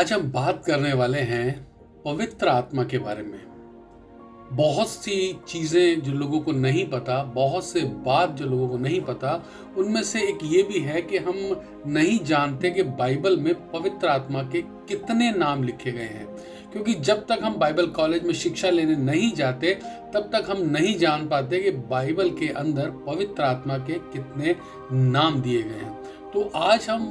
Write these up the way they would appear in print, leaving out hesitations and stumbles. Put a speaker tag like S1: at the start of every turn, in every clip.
S1: आज हम बात करने वाले हैं पवित्र आत्मा के बारे में। बहुत सी चीज़ें जो लोगों को नहीं पता, बहुत से बात जो लोगों को नहीं पता, उनमें से एक ये भी है कि हम नहीं जानते कि बाइबल में पवित्र आत्मा के कितने नाम लिखे गए हैं। क्योंकि जब तक हम बाइबल कॉलेज में शिक्षा लेने नहीं जाते, तब तक हम नहीं जान पाते कि बाइबल के अंदर पवित्र आत्मा के कितने नाम दिए गए हैं। तो आज हम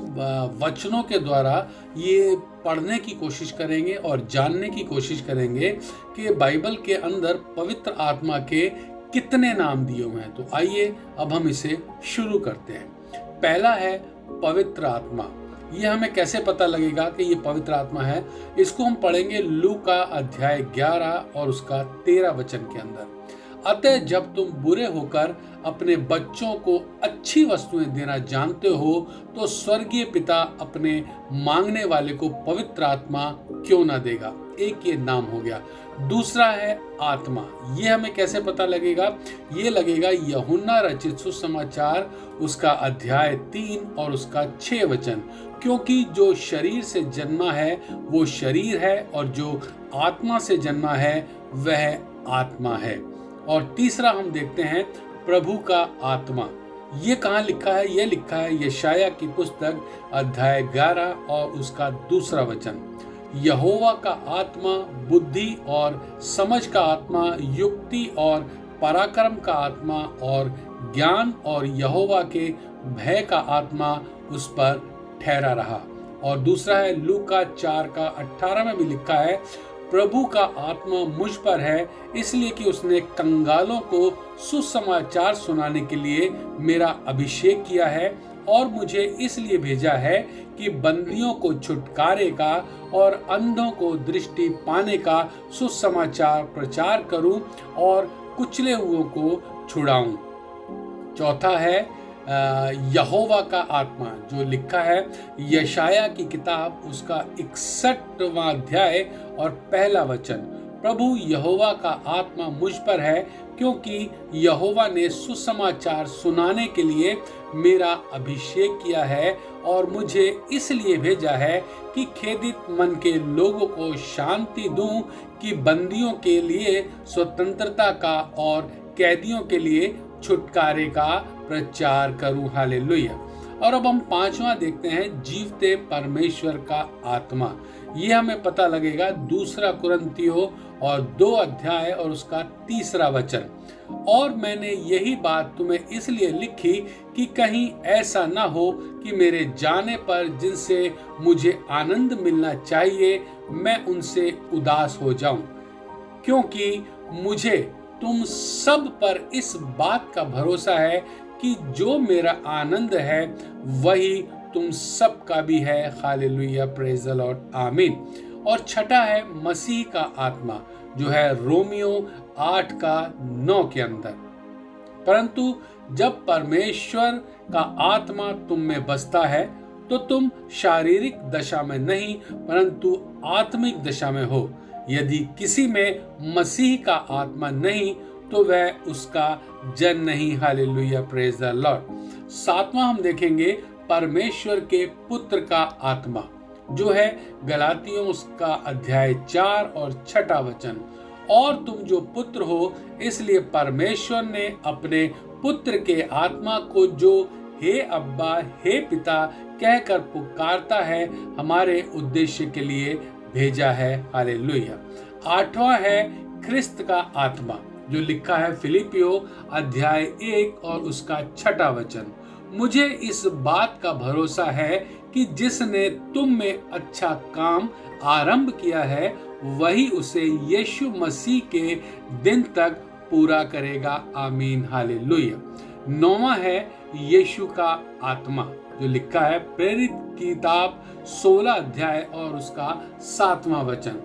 S1: वचनों के द्वारा ये पढ़ने की कोशिश करेंगे और जानने की कोशिश करेंगे कि बाइबल के अंदर पवित्र आत्मा के कितने नाम दिए हुए हैं। तो आइए अब हम इसे शुरू करते हैं। पहला है पवित्र आत्मा। ये हमें कैसे पता लगेगा कि ये पवित्र आत्मा है? इसको हम पढ़ेंगे लूका अध्याय 11 और उसका 13 वचन के अंदर। अतः जब तुम बुरे होकर अपने बच्चों को अच्छी वस्तुएं देना जानते हो, तो स्वर्गीय पिता अपने मांगने वाले को पवित्र आत्मा क्यों ना देगा। एक ये नाम हो गया। दूसरा है आत्मा। ये हमें कैसे पता लगेगा? ये लगेगा यूहन्ना रचित सुसमाचार उसका अध्याय 3 और उसका 6 वचन। क्योंकि जो शरीर से जन्मा है वो शरीर है, और जो आत्मा से जन्मा है वह आत्मा है। और तीसरा हम देखते हैं प्रभु का आत्मा। ये कहाँ लिखा है? ये लिखा है यशाया की पुस्तक अध्याय 11 और उसका 2 वचन। यहोवा का आत्मा बुद्धि और समझ का आत्मा, युक्ति और पराक्रम का आत्मा और ज्ञान और यहोवा के भय का आत्मा उस पर ठहरा रहा। और दूसरा है लूका 4 का 18 में भी लिखा है, प्रभु का आत्मा मुझ पर है, इसलिए कि उसने कंगालों को सुसमाचार सुनाने के लिए मेरा अभिषेक किया है, और मुझे इसलिए भेजा है कि बंदियों को छुटकारे का और अंधों को दृष्टि पाने का सुसमाचार प्रचार करूं और कुचले हुओं को छुड़ाऊं। चौथा है यहोवा का आत्मा, जो लिखा है यशाया की किताब उसका 61वां अध्याय और 1 वचन। प्रभु यहोवा का आत्मा मुझ पर है, क्योंकि यहोवा ने सुसमाचार सुनाने के लिए मेरा अभिषेक किया है, और मुझे इसलिए भेजा है कि खेदित मन के लोगों को शांति दूं, कि बंदियों के लिए स्वतंत्रता का और कैदियों के लिए छुटकारे का प्रचार करूं। हालेलुया। और अब हम 5वां देखते हैं जीवते परमेश्वर का आत्मा। ये हमें पता लगेगा 2 कुरिन्थियों और 2 अध्याय और उसका 3 वचन। और मैंने यही बात तुम्हें इसलिए लिखी कि कहीं ऐसा ना हो कि मेरे जाने पर जिनसे मुझे आनंद मिलना चाहिए मैं उनसे उदास हो जाऊं, क्योंकि मुझे तुम सब पर इस बात का भरोसा है कि जो मेरा आनंद है वही तुम सब का भी है। हालेलुया, प्रेज द लॉर्ड, आमीन। और छठा है मसीह का आत्मा, जो है रोमियो 8 का 9 के अंदर। परंतु जब परमेश्वर का आत्मा तुम में बसता है, तो तुम शारीरिक दशा में नहीं परंतु आत्मिक दशा में हो। यदि किसी में मसीह का आत्मा नहीं, तो वह उसका जन नहीं। Hallelujah, praise the lord. 7वां हम देखेंगे परमेश्वर के पुत्र का आत्मा, जो है गलातियों उसका अध्याय 4 और 6 वचन। और तुम जो पुत्र हो, इसलिए परमेश्वर ने अपने पुत्र के आत्मा को, जो हे अब्बा हे पिता कहकर पुकारता है, हमारे उद्देश्य के लिए भेजा है। हालेलुया। 8वां है ख्रिस्त का आत्मा, जो लिखा है फिलिपियो अध्याय 1 और उसका 6 वचन। मुझे इस बात का भरोसा है कि जिसने तुम में अच्छा काम आरंभ किया है, वही उसे यीशु मसीह के दिन तक पूरा करेगा। आमीन, हालेलुया। 9वां है यीशु का आत्मा, जो लिखा है प्रेरित की किताब 16 अध्याय और उसका 7वां वचन।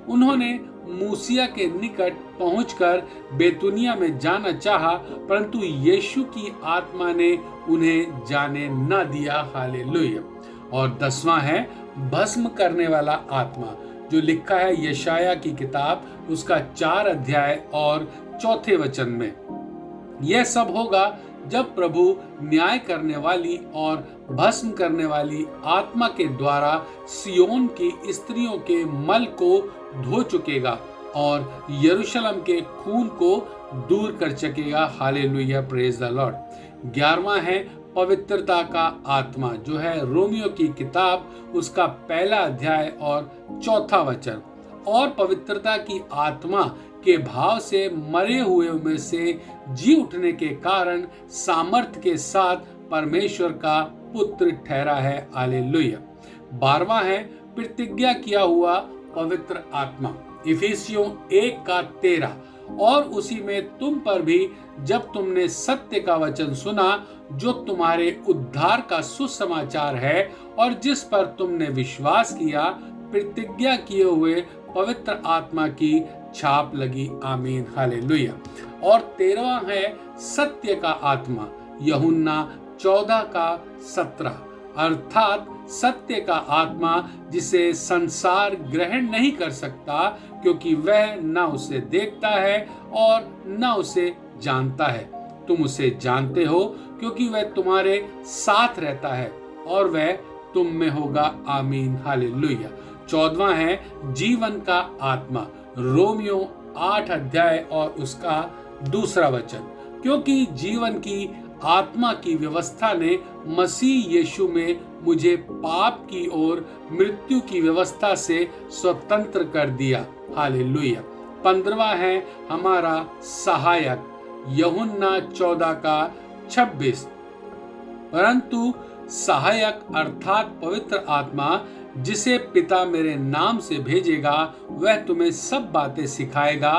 S1: उन्होंने मूसिया के निकट पहुंचकर बेतुनिया में जाना चाहा, परंतु यीशु की आत्मा ने उन्हें जाने न दिया। हालेलुया। और 10वां है भस्म करने वाला आत्मा, जो लिखा है यशाया की किताब उसका 4 अध्याय और 4 वचन में। यह सब होगा जब प्रभु न्याय करने वाली और भस्म करने वाली आत्मा के द्वारा सियोन की स्त्रियों के मल को धो चुकेगा और यरूशलेम के खून को दूर कर सकेगा। Hallelujah, praise the lord. 11वां है पवित्रता का आत्मा, जो है रोमियो की किताब उसका 1 अध्याय और 4 वचन। और पवित्रता की आत्मा के भाव से मरे हुए में से जी उठने के कारण सामर्थ के साथ परमेश्वर का पुत्र ठहरा है। हालेलुया। 12वां है प्रतिज्ञा किया हुआ पवित्र आत्मा, इफिसियों 1:13। और उसी में तुम पर भी, जब तुमने सत्य का वचन सुना जो तुम्हारे उद्धार का सुसमाचार है और जिस पर तुमने विश्वास किया, प्रतिज्ञा किए हुए पवित्र आत्मा की छाप लगी। आमीन, हालेलुया। और 13वां है सत्य का आत्मा, यूहन्ना 14:17, अर्थात सत्य का आत्मा जिसे संसार ग्रहण नहीं कर सकता, क्योंकि वह न उसे देखता है और न उसे जानता है। तुम उसे जानते हो क्योंकि वह तुम्हारे साथ रहता है और वह तुम में होगा। आमीन, हालेलुया। 14वां है जीवन का आत्मा, रोमियो 8 अध्याय और उसका 2 वचन। क्योंकि जीवन की आत्मा की व्यवस्था ने मसीह यीशु में मुझे पाप की और मृत्यु की व्यवस्था से स्वतंत्र कर दिया। हालेलुया। 15वां है हमारा सहायक, यूहन्ना 14:26। परंतु सहायक अर्थात पवित्र आत्मा जिसे पिता मेरे नाम से भेजेगा, वह तुम्हें सब बातें सिखाएगा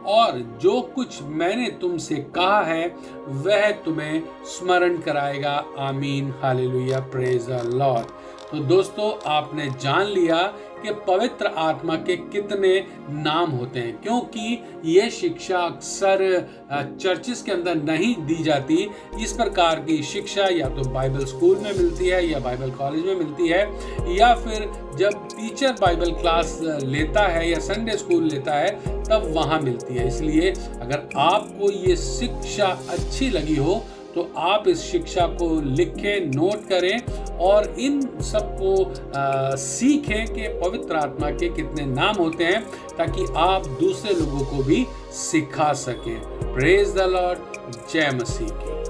S1: और जो कुछ मैंने तुमसे कहा है वह तुम्हें स्मरण कराएगा। आमीन, हालेलुया, प्रेज द लॉर्ड। तो दोस्तों, आपने जान लिया कि पवित्र आत्मा के कितने नाम होते हैं, क्योंकि ये शिक्षा अक्सर चर्चिस के अंदर नहीं दी जाती। इस प्रकार की शिक्षा या तो बाइबल स्कूल में मिलती है या बाइबल कॉलेज में मिलती है, या फिर जब टीचर बाइबल क्लास लेता है या संडे स्कूल लेता है तब वहाँ मिलती है। इसलिए अगर आपको ये शिक्षा अच्छी लगी हो तो आप इस शिक्षा को लिखें, नोट करें और इन सबको सीखें कि पवित्र आत्मा के कितने नाम होते हैं, ताकि आप दूसरे लोगों को भी सिखा सकें। Praise the Lord. जय मसीह की।